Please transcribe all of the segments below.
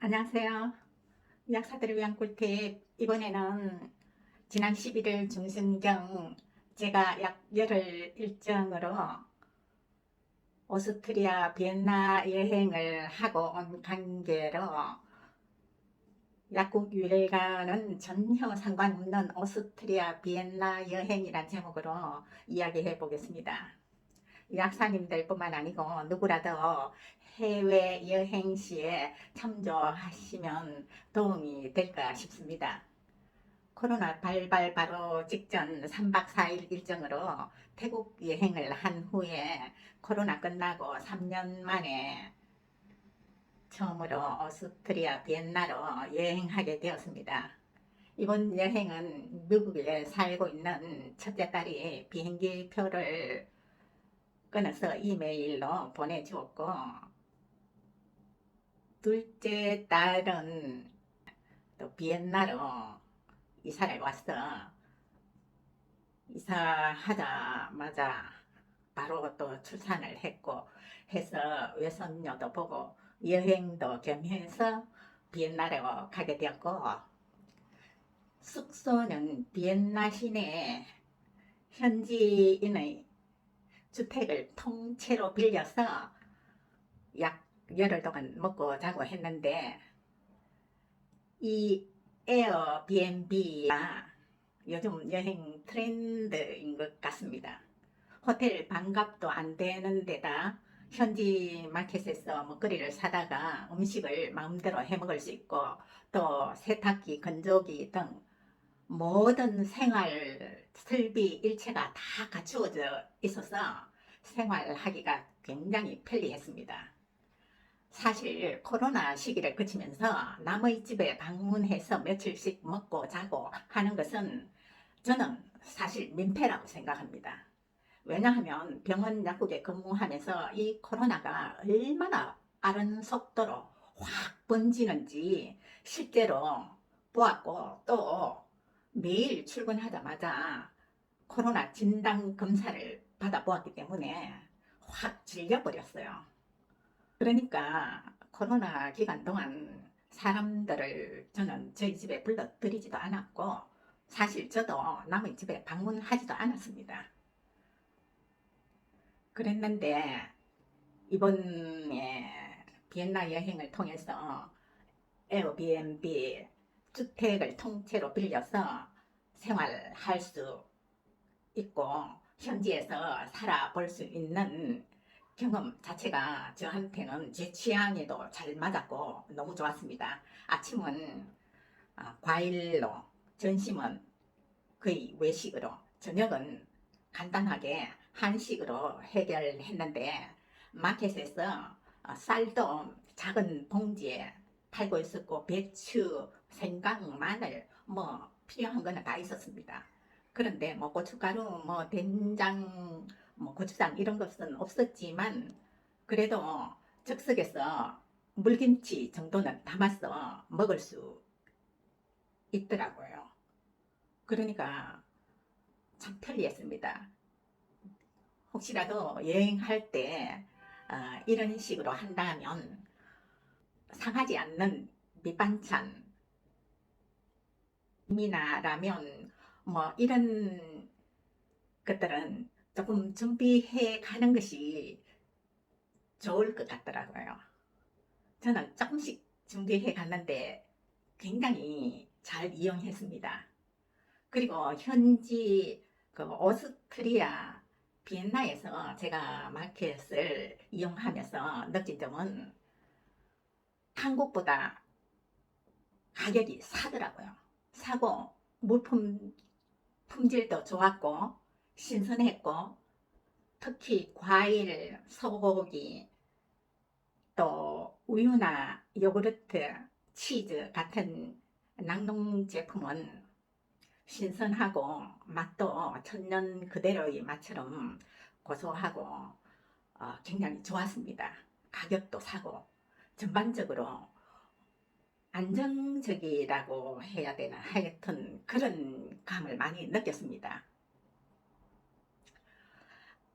안녕하세요. 약사들을 위한 꿀팁. 이번에는 지난 11일 중순경 제가 약 열흘 일정으로 오스트리아 비엔나 여행을 하고 온 관계로 약국 유일과는 전혀 상관없는 오스트리아 비엔나 여행이란 제목으로 이야기해 보겠습니다. 약사님들뿐만 아니고 누구라도 해외 여행 시에 참조하시면 도움이 될까 싶습니다. 코로나 발발 바로 직전 3박 4일 일정으로 태국 여행을 한 후에 코로나 끝나고 3년 만에 처음으로 오스트리아 비엔나로 여행하게 되었습니다. 이번 여행은 미국에 살고 있는 첫째 딸이 비행기 표를 끊어서 이메일로 보내주었고, 둘째 딸은 또 비엔나로 이사를 왔어. 이사하자마자 바로 또 출산을 했고 해서 외손녀도 보고 여행도 겸해서 비엔나로 가게 되었고, 숙소는 비엔나 시내 현지인의 주택을 통째로 빌려서 약 열흘 동안 먹고 자고 했는데, 이 에어비앤비가 요즘 여행 트렌드인 것 같습니다. 호텔 반값도 안 되는 데다 현지 마켓에서 먹거리를 사다가 음식을 마음대로 해 먹을 수 있고, 또 세탁기, 건조기 등 모든 생활 설비 일체가 다 갖추어져 있어서 생활하기가 굉장히 편리했습니다. 사실 코로나 시기를 거치면서 남의 집에 방문해서 며칠씩 먹고 자고 하는 것은 저는 사실 민폐라고 생각합니다. 왜냐하면 병원 약국에 근무하면서 이 코로나가 얼마나 빠른 속도로 확 번지는지 실제로 보았고, 또 매일 출근하자마자 코로나 진단 검사를 받아보았기 때문에 확 질려버렸어요. 그러니까 코로나 기간 동안 사람들을 저는 저희 집에 불러들이지도 않았고, 사실 저도 남의 집에 방문하지도 않았습니다. 그랬는데 이번에 비엔나 여행을 통해서 에어비앤비 주택을 통째로 빌려서 생활할 수 있고 현지에서 살아볼 수 있는 경험 자체가 저한테는 제 취향에도 잘 맞았고 너무 좋았습니다. 아침은 과일로, 점심은 거의 외식으로, 저녁은 간단하게 한식으로 해결했는데, 마켓에서 쌀도 작은 봉지에 팔고 있었고, 배추, 생강, 마늘 뭐 필요한 거는 다 있었습니다. 그런데 뭐 고춧가루, 뭐 된장, 뭐 고추장 이런 것은 없었지만, 그래도 즉석에서 물김치 정도는 담아서 먹을 수 있더라고요. 그러니까 참 편리했습니다. 혹시라도 여행할 때 이런 식으로 한다면 상하지 않는 밑반찬, 미나 라면 뭐 이런 것들은 조금 준비해 가는 것이 좋을 것 같더라고요. 저는 조금씩 준비해 갔는데 굉장히 잘 이용했습니다. 그리고 현지 그 오스트리아 비엔나에서 제가 마켓을 이용하면서 느낀 점은 한국보다 가격이 싸더라고요. 사고 물품 품질도 좋았고 신선했고, 특히 과일, 소고기, 또 우유나 요구르트, 치즈 같은 낙농 제품은 신선하고 맛도 천년 그대로의 맛처럼 고소하고 굉장히 좋았습니다. 가격도 사고 전반적으로 안정적이라고 해야 되나, 하여튼 그런 감을 많이 느꼈습니다.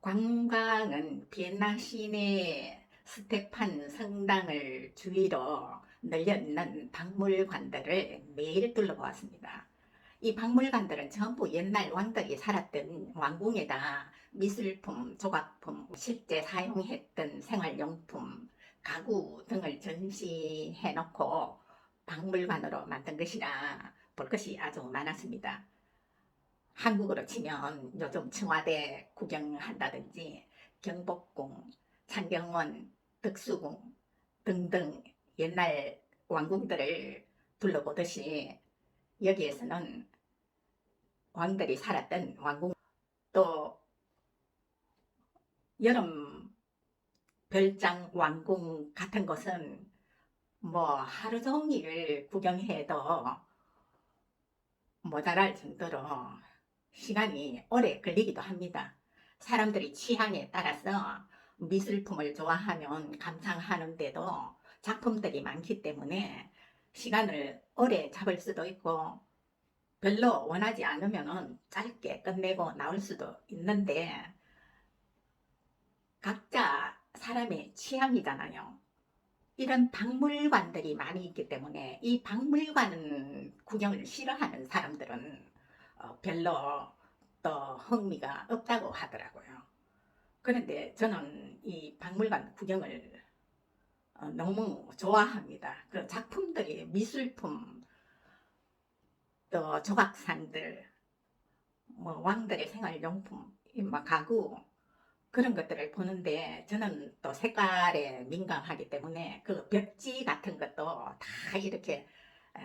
관광은 비엔나 시내 스테판 성당을 주위로 널려있는 박물관들을 매일 둘러보았습니다. 이 박물관들은 전부 옛날 왕들이 살았던 왕궁에다 미술품, 조각품, 실제 사용했던 생활용품, 가구 등을 전시해 놓고 박물관으로 만든 것이라 볼 것이 아주 많았습니다. 한국으로 치면 요즘 청와대 구경한다든지 경복궁, 창경원, 덕수궁 등등 옛날 왕궁들을 둘러보듯이 여기에서는 왕들이 살았던 왕궁, 또 여름 별장 왕궁 같은 곳은 뭐 하루 종일 구경해도 모자랄 정도로 시간이 오래 걸리기도 합니다. 사람들이 취향에 따라서 미술품을 좋아하면 감상하는데도 작품들이 많기 때문에 시간을 오래 잡을 수도 있고 별로 원하지 않으면 짧게 끝내고 나올 수도 있는데 각자 사람의 취향이잖아요. 이런 박물관들이 많이 있기 때문에 이 박물관 구경을 싫어하는 사람들은 별로 또 흥미가 없다고 하더라고요. 그런데 저는 이 박물관 구경을 너무 좋아합니다. 그 작품들이 미술품, 또 조각상들, 뭐 왕들의 생활용품, 막 가구 그런 것들을 보는데 저는 또 색깔에 민감하기 때문에 그 벽지 같은 것도 다 이렇게 어,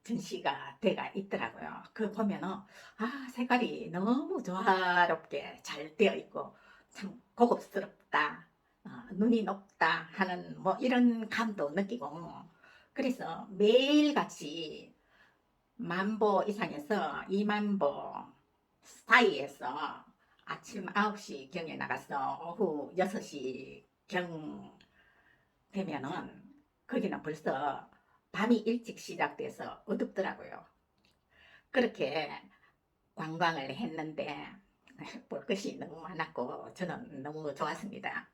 전시가 돼가 있더라고요. 그 보면은 색깔이 너무 조화롭게 잘 되어 있고 참 고급스럽다, 눈이 높다 하는 뭐 이런 감도 느끼고 그래서 매일같이 10,000보 이상에서 20,000보 사이에서 아침 9시경에 나가서 오후 6시경 되면은 거기는 벌써 밤이 일찍 시작돼서 어둡더라고요. 그렇게 관광을 했는데 볼 것이 너무 많았고 저는 너무 좋았습니다.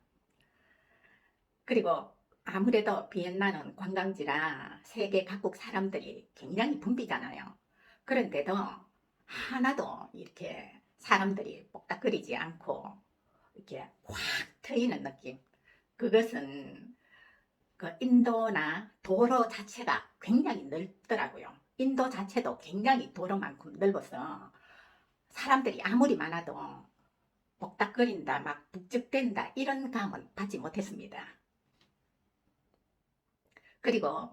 그리고 아무래도 비엔나는 관광지라 세계 각국 사람들이 굉장히 붐비잖아요. 그런데도 하나도 이렇게 사람들이 뽁닥거리지 않고 이렇게 확 트이는 느낌. 그것은 그 인도나 도로 자체가 굉장히 넓더라고요. 인도 자체도 굉장히 도로만큼 넓어서 사람들이 아무리 많아도 뽁닥거린다, 막 북적댄다 이런 감은 받지 못했습니다. 그리고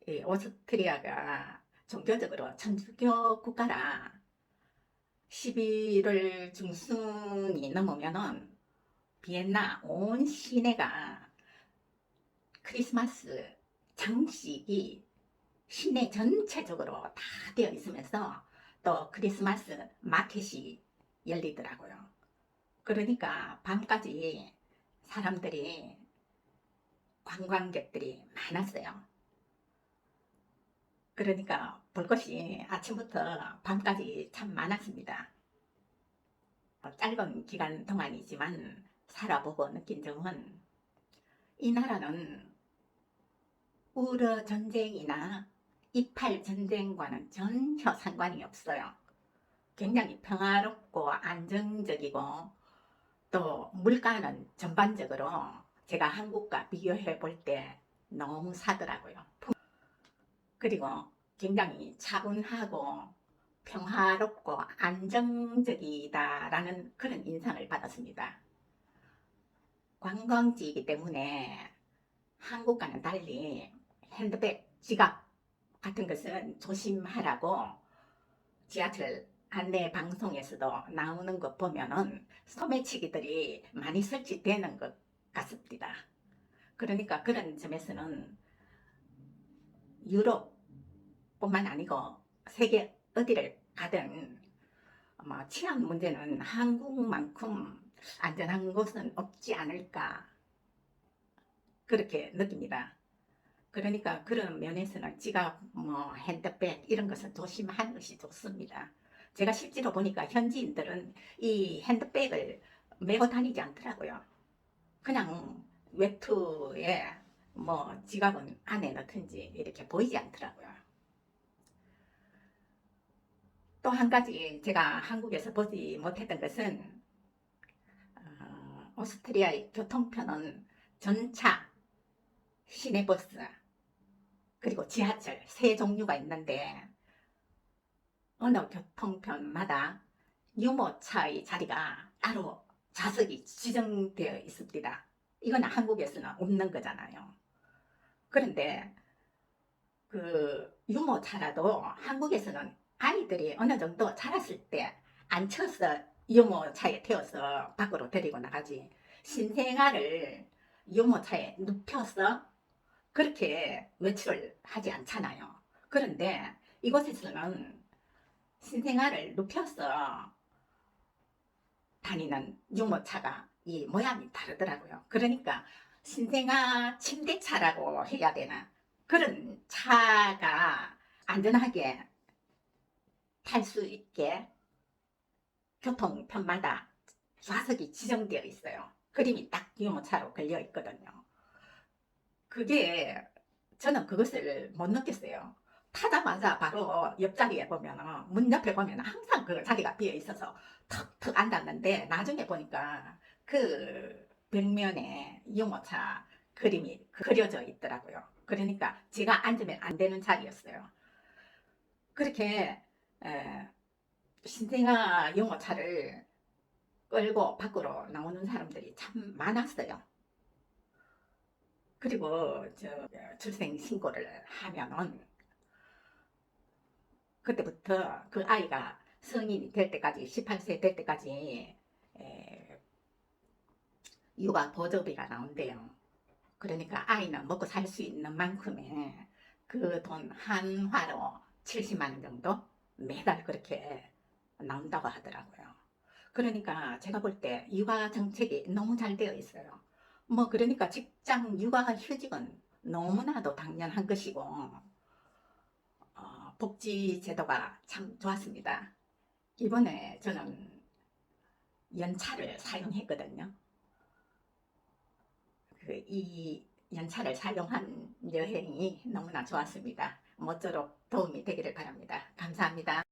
이 오스트리아가 종교적으로 천주교 국가라 11월 중순이 넘으면은 비엔나 온 시내가 크리스마스 장식이 시내 전체적으로 다 되어 있으면서 또 크리스마스 마켓이 열리더라고요. 그러니까 밤까지 사람들이 관광객들이 많았어요. 그러니까 볼 것이 아침부터 밤까지 참 많았습니다. 짧은 기간 동안이지만 살아보고 느낀 점은 이 나라는 우러 전쟁이나 이팔 전쟁과는 전혀 상관이 없어요. 굉장히 평화롭고 안정적이고 또 물가는 전반적으로 제가 한국과 비교해 볼 때 너무 사더라고요. 그리고 굉장히 차분하고 평화롭고 안정적이다라는 그런 인상을 받았습니다. 관광지이기 때문에 한국과는 달리 핸드백, 지갑 같은 것은 조심하라고 지하철 안내 방송에서도 나오는 것 보면은 소매치기들이 많이 설치되는 것 같습니다. 그러니까 그런 점에서는 유럽뿐만 아니고 세계 어디를 가든 치안 문제는 한국만큼 안전한 곳은 없지 않을까 그렇게 느낍니다. 그러니까 그런 면에서는 지갑, 핸드백 이런 것은 조심하는 것이 좋습니다. 제가 실제로 보니까 현지인들은 이 핸드백을 메고 다니지 않더라고요. 그냥 외투에 뭐 지갑은 안에 넣든지 이렇게 보이지 않더라고요. 또 한 가지 제가 한국에서 보지 못했던 것은 오스트리아의 교통편은 전차, 시내버스, 그리고 지하철 세 종류가 있는데 어느 교통편마다 유모차의 자리가 따로 좌석이 지정되어 있습니다. 이건 한국에서는 없는 거잖아요. 그런데 그 유모차라도 한국에서는 아이들이 어느 정도 자랐을 때 앉혀서 유모차에 태워서 밖으로 데리고 나가지, 신생아를 유모차에 눕혀서 그렇게 외출을 하지 않잖아요. 그런데 이곳에서는 신생아를 눕혀서 다니는 유모차가 이 모양이 다르더라고요. 그러니까 신생아 침대차라고 해야 되나, 그런 차가 안전하게 탈 수 있게 교통편마다 좌석이 지정되어 있어요. 그림이 딱 유모차로 걸려 있거든요. 그게 저는 그것을 못 느꼈어요. 타자마자 바로 옆자리에 보면, 문 옆에 보면 항상 그 자리가 비어 있어서 턱턱 앉았는데, 나중에 보니까 그 벽면에 유모차 그림이 그려져 있더라고요. 그러니까 제가 앉으면 안 되는 자리였어요. 그렇게 신생아 유모차를 끌고 밖으로 나오는 사람들이 참 많았어요. 그리고 출생 신고를 하면은 그때부터 그 아이가 성인이 될 때까지, 18세 될 때까지 육아 보조비가 나온대요. 그러니까 아이는 먹고 살 수 있는 만큼의 그 돈 한화로 70만 원 정도 매달 그렇게 나온다고 하더라고요. 그러니까 제가 볼 때 육아 정책이 너무 잘 되어 있어요. 뭐 그러니까 직장 육아 휴직은 너무나도 당연한 것이고, 복지 제도가 참 좋았습니다. 이번에 저는 연차를 사용했거든요. 이 연차를 사용한 여행이 너무나 좋았습니다. 모쪼록 도움이 되기를 바랍니다. 감사합니다.